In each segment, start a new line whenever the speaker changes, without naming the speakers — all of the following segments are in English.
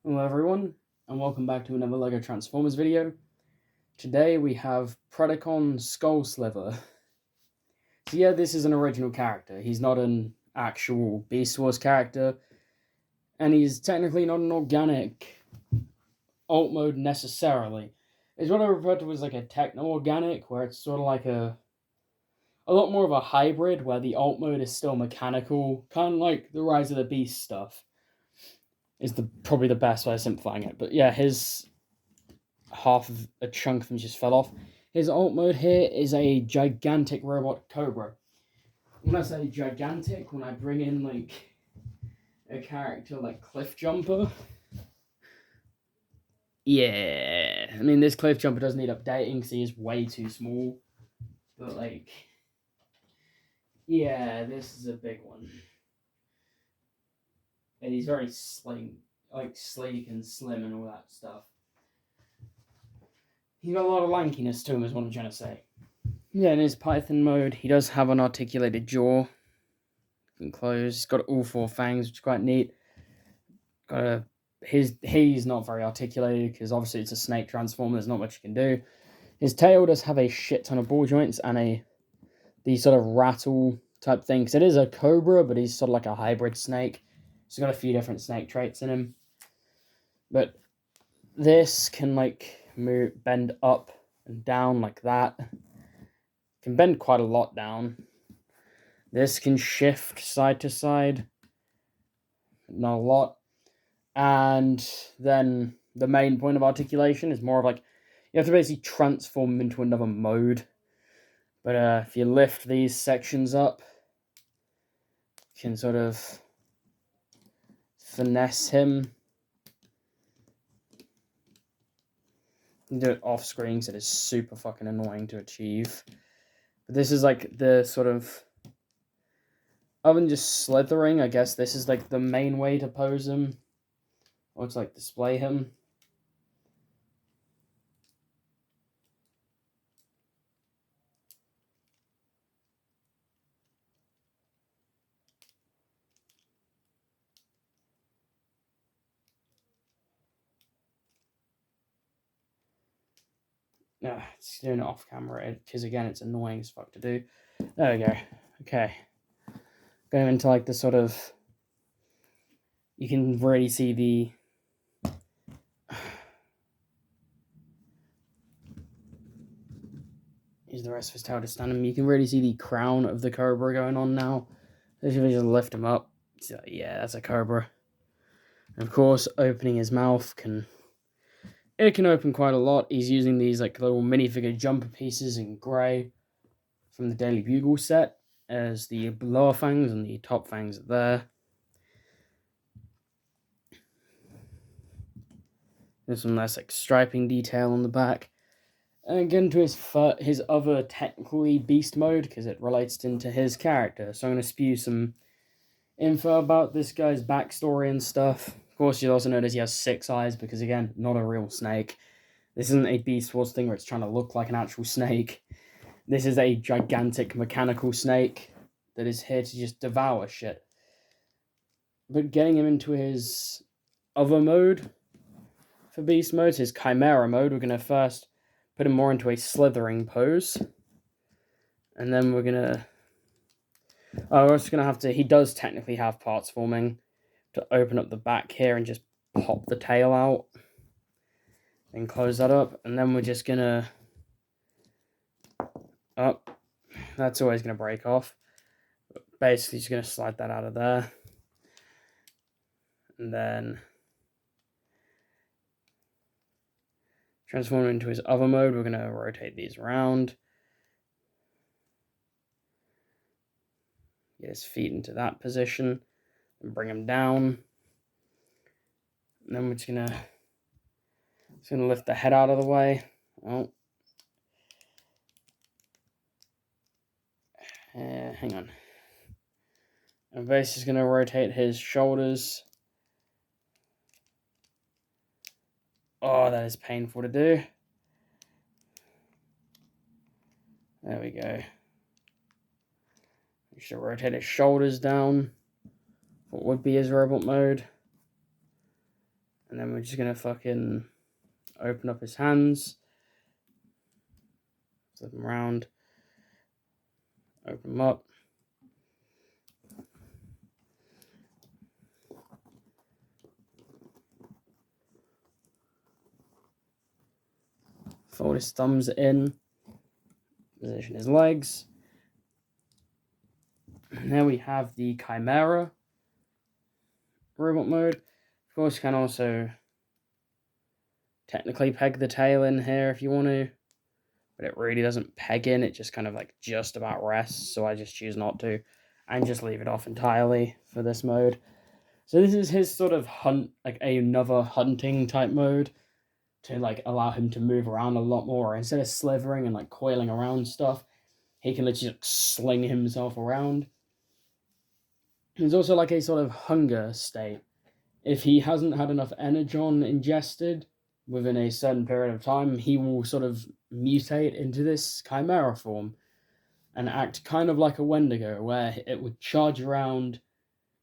Hello everyone, and welcome back to another LEGO Transformers video. Today we have Predacon Skullslither. So yeah, this is an original character. He's not an actual Beast Wars character, and he's technically not an organic alt mode necessarily. It's what I refer to as like a techno-organic, where it's sort of like a lot more of a hybrid, where the alt mode is still mechanical, kind of like the Rise of the Beast stuff. Is probably the best way of simplifying it. But yeah, his half of a chunk of him just fell off. His alt mode here is a gigantic robot Cobra. When I say gigantic, when I bring in like a character like Cliff Jumper, yeah, I mean this Cliff Jumper doesn't need updating because he is way too small. But like, yeah, this is a big one, and he's very sleek and slim and all that stuff. He's got a lot of lankiness to him, is what I'm trying to say. Yeah, in his Python mode, he does have an articulated jaw. And close. He's got all four fangs, which is quite neat. He's not very articulated because obviously it's a snake transformer. There's not much you can do. His tail does have a shit ton of ball joints and the sort of rattle type thing because it is a cobra, but he's sort of like a hybrid snake. So he's got a few different snake traits in him. But this can like bend up and down like that. Can bend quite a lot down. This can shift side to side. Not a lot. And then the main point of articulation is more of like, you have to basically transform into another mode. But if you lift these sections up, you can sort of finesse him. You can do it off screen, so it is super fucking annoying to achieve. But this is like the sort of, other than just slithering, I guess this is like the main way to pose him. Or to like display him. It's doing it off camera because again it's annoying as fuck to do. There we go. Okay. Going into like the sort of, you can really see the here's the rest of his tail to stand him. You can really see the crown of the cobra going on now. If you just lift him up, so yeah, that's a cobra. And of course, opening his mouth can open quite a lot. He's using these like little minifigure jumper pieces in grey from the Daily Bugle set as the lower fangs and the top fangs are there. There's some nice like striping detail on the back. And again to his other technically beast mode because it relates into his character. So I'm going to spew some info about this guy's backstory and stuff. Of course, you'll also notice he has 6 eyes because, again, not a real snake. This isn't a Beast Wars thing where it's trying to look like an actual snake. This is a gigantic mechanical snake that is here to just devour shit. But getting him into his other mode for Beast mode, his Chimera mode, we're going to first put him more into a slithering pose. And then we're going to... we're also going to have to... He does technically have parts forming to open up the back here and just pop the tail out. And close that up. And then we're just going to... Oh, that's always going to break off. Basically, just going to slide that out of there. And then... transform into his other mode. We're going to rotate these around. Get his feet into that position. And bring him down. And then we're just going to lift the head out of the way. Oh. Hang on. And base is going to rotate his shoulders. Oh, that is painful to do. There we go. We should rotate his shoulders down. What would be his robot mode. And then we're just gonna fucking open up his hands, flip them around, open them up. Fold his thumbs in, position his legs. And there we have the Chimera robot mode. Of course, you can also technically peg the tail in here if you want to, but it really doesn't peg in, it just kind of like just about rests, so I just choose not to and just leave it off entirely for this mode. So this is his sort of hunt, like another hunting type mode to like allow him to move around a lot more. Instead of slithering and like coiling around stuff, he can literally just sling himself around. There's also like a sort of hunger state. If he hasn't had enough energon ingested within a certain period of time, he will sort of mutate into this chimera form and act kind of like a Wendigo, where it would charge around,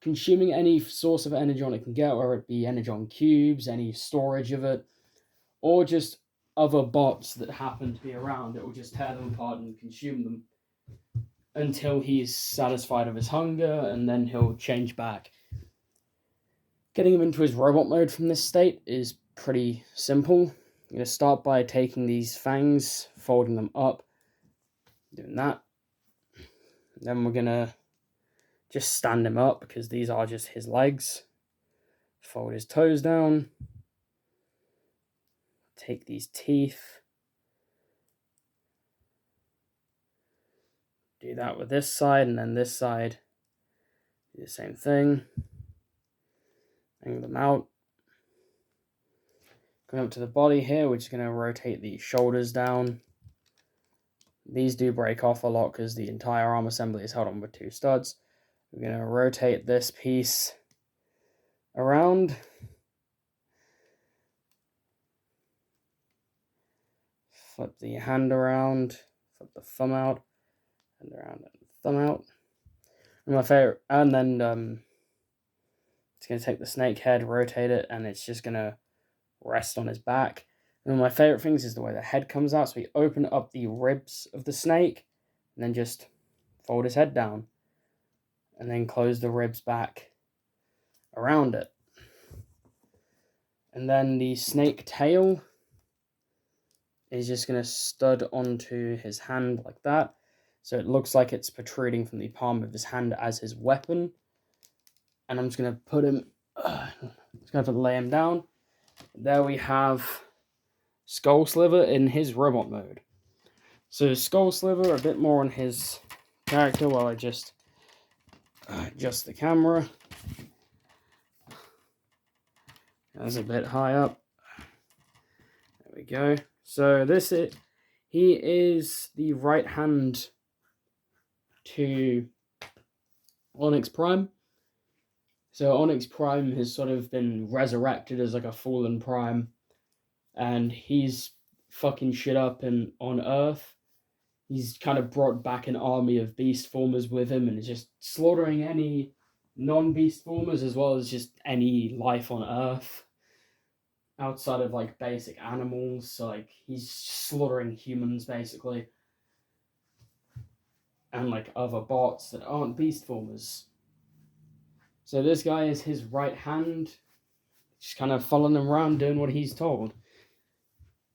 consuming any source of energon it can get, whether it be energon cubes, any storage of it, or just other bots that happen to be around. It will just tear them apart and consume them until he's satisfied of his hunger, and then he'll change back. Getting him into his robot mode from this state is pretty simple. You're going to start by taking these fangs, folding them up, doing that. Then we're going to just stand him up, because these are just his legs. Fold his toes down. Take these teeth. Do that with this side, and then this side. Do the same thing. Angle them out. Going up to the body here, we're just going to rotate the shoulders down. These do break off a lot because the entire arm assembly is held on with 2 studs. We're going to rotate this piece around. Flip the hand around, flip the thumb out, and around and thumb out. And my favorite, and then it's going to take the snake head, rotate it, and it's just going to rest on his back. And one of my favorite things is the way the head comes out. So we open up the ribs of the snake, and then just fold his head down, and then close the ribs back around it. And then the snake tail is just going to stud onto his hand like that. So it looks like it's protruding from the palm of his hand as his weapon. And I'm just going to put him, just going to lay him down. There we have Skullslither in his robot mode. So Skullslither, a bit more on his character while I just adjust the camera. That's a bit high up. There we go. So he is the right hand to Onyx Prime. So Onyx Prime has sort of been resurrected as like a fallen Prime, and he's fucking shit up on Earth. He's kind of brought back an army of beast formers with him and is just slaughtering any non-beast formers as well as just any life on Earth outside of like basic animals. So like he's slaughtering humans basically, and like other bots that aren't beast formers. So this guy is his right hand, just kind of following him around doing what he's told.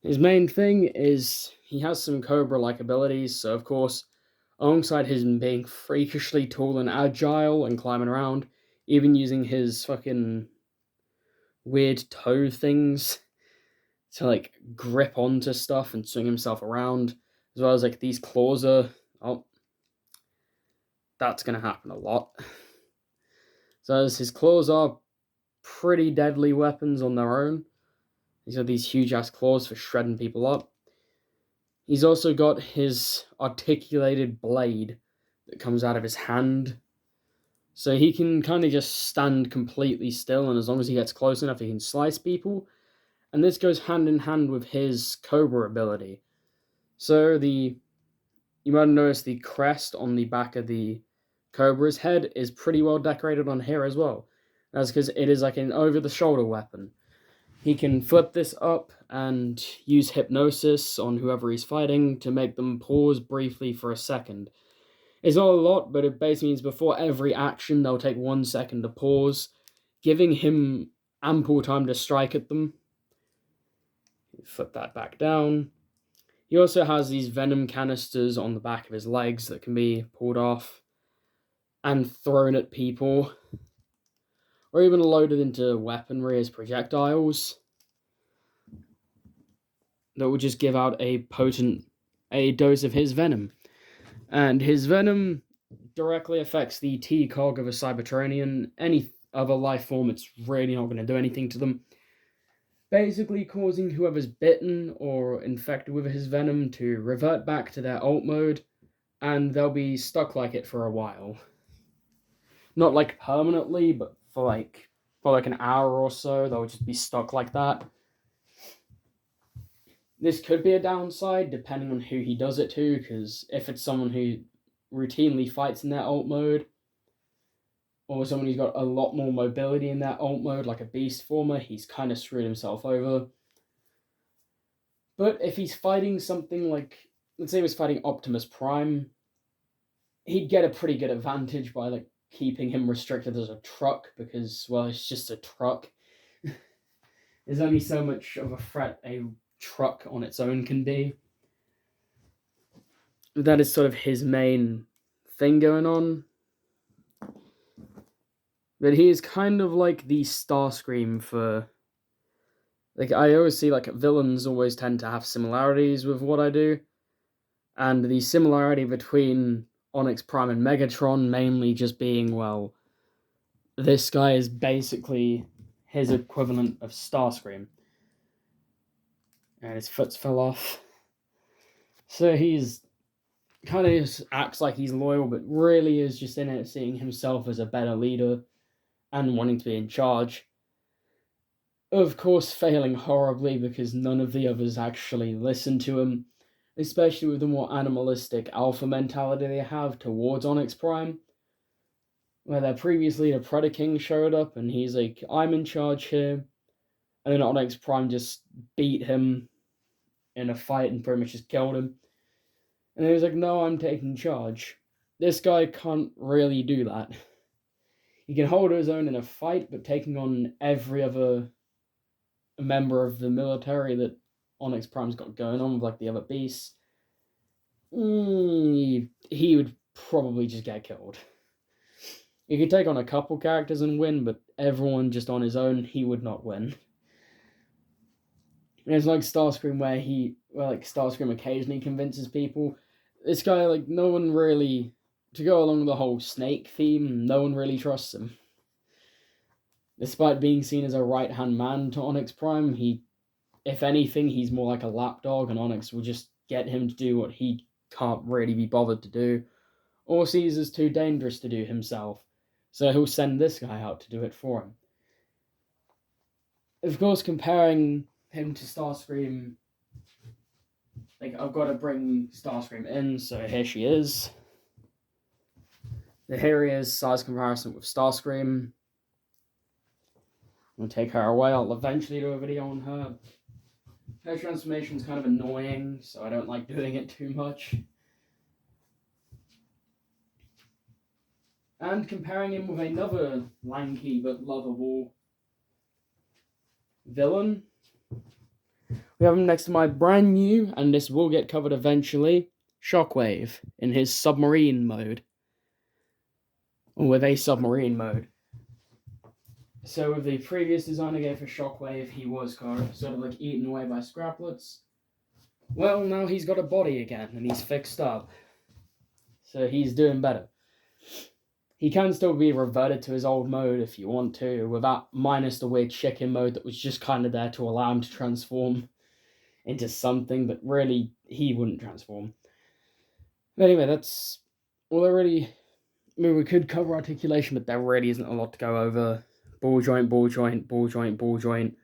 His main thing is he has some Cobra-like abilities, so of course, alongside him being freakishly tall and agile and climbing around, even using his fucking weird toe things to like grip onto stuff and swing himself around, as well as like these claws are, that's going to happen a lot. So as his claws are pretty deadly weapons on their own. These are these huge ass claws for shredding people up. He's also got his articulated blade that comes out of his hand. So he can kind of just stand completely still, and as long as he gets close enough, he can slice people. And this goes hand in hand with his Cobra ability. So you might have noticed the crest on the back of the Cobra's head is pretty well decorated on here as well. That's because it is like an over-the-shoulder weapon. He can flip this up and use hypnosis on whoever he's fighting to make them pause briefly for a second. It's not a lot, but it basically means before every action, they'll take 1 second to pause, giving him ample time to strike at them. Flip that back down. He also has these venom canisters on the back of his legs that can be pulled off and thrown at people, or even loaded into weaponry as projectiles that will just give out a dose of his venom. And his venom directly affects the T-cog of a Cybertronian. Any other life form, it's really not going to do anything to them. Basically causing whoever's bitten or infected with his venom to revert back to their alt mode, and they'll be stuck like it for a while. Not like permanently, but for like an hour or so, they'll just be stuck like that. This could be a downside, depending on who he does it to, because if it's someone who routinely fights in their alt mode, or someone who's got a lot more mobility in that alt mode, like a beast former, he's kind of screwed himself over. But if he's fighting something like, let's say he was fighting Optimus Prime, he'd get a pretty good advantage by like keeping him restricted as a truck, because, well, it's just a truck. There's only so much of a threat a truck on its own can be. That is sort of his main thing going on. But he is kind of like the Starscream for... Like, I always see, like, villains always tend to have similarities with what I do. And the similarity between Onyx Prime and Megatron mainly just being, well, this guy is basically his equivalent of Starscream. And his foot fell off. So he's kind of just acts like he's loyal, but really is just in it seeing himself as a better leader and wanting to be in charge. Of course, failing horribly because none of the others actually listen to him, especially with the more animalistic alpha mentality they have towards Onyx Prime, where their previous leader Predaking showed up and he's like, I'm in charge here, and then Onyx Prime just beat him in a fight and pretty much just killed him. And he was like, no, I'm taking charge. This guy can't really do that. He can hold his own in a fight, but taking on every other member of the military that Onyx Prime's got going on with, like, the other beasts, he would probably just get killed. He could take on a couple characters and win, but everyone just on his own, he would not win. And it's like Starscream where Starscream occasionally convinces people. This guy, like, no one really, to go along the whole snake theme, no one really trusts him. Despite being seen as a right-hand man to Onyx Prime, if anything, he's more like a lapdog, and Onyx will just get him to do what he can't really be bothered to do, or sees as too dangerous to do himself, so he'll send this guy out to do it for him. Of course, comparing him to Starscream, like, I've got to bring Starscream in, so here she is. Here he is, size comparison with Starscream. I'm going to take her away. I'll eventually do a video on her. Her transformation's kind of annoying, so I don't like doing it too much. And comparing him with another lanky but lovable villain, we have him next to my brand new, and this will get covered eventually, Shockwave in his submarine mode. Or with a submarine mode. So with the previous design I gave for Shockwave, he was sort of like eaten away by scraplets. Well, now he's got a body again, and he's fixed up. So he's doing better. He can still be reverted to his old mode if you want to, without minus the weird chicken mode that was just kind of there to allow him to transform into something, but really, he wouldn't transform. But anyway, that's all I really... I mean, we could cover articulation, but there really isn't a lot to go over. Ball joint, ball joint, ball joint, ball joint.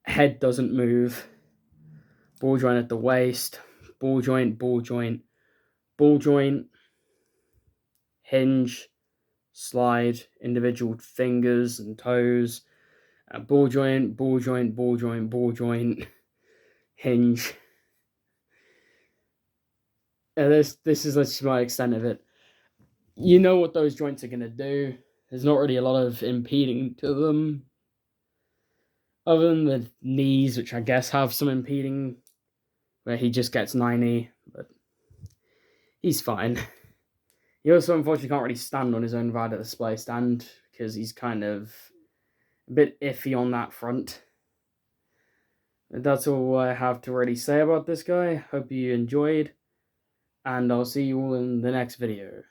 Head doesn't move. Ball joint at the waist. Ball joint, ball joint. Ball joint. Hinge. Slide individual fingers and toes. Ball joint, ball joint, ball joint, ball joint, hinge. This is literally my extent of it. You know what those joints are going to do. There's not really a lot of impeding to them. Other than the knees, which I guess have some impeding, where he just gets 90, but he's fine. He also unfortunately can't really stand on his own rider display stand, because he's kind of a bit iffy on that front. That's all I have to really say about this guy. Hope you enjoyed, and I'll see you all in the next video.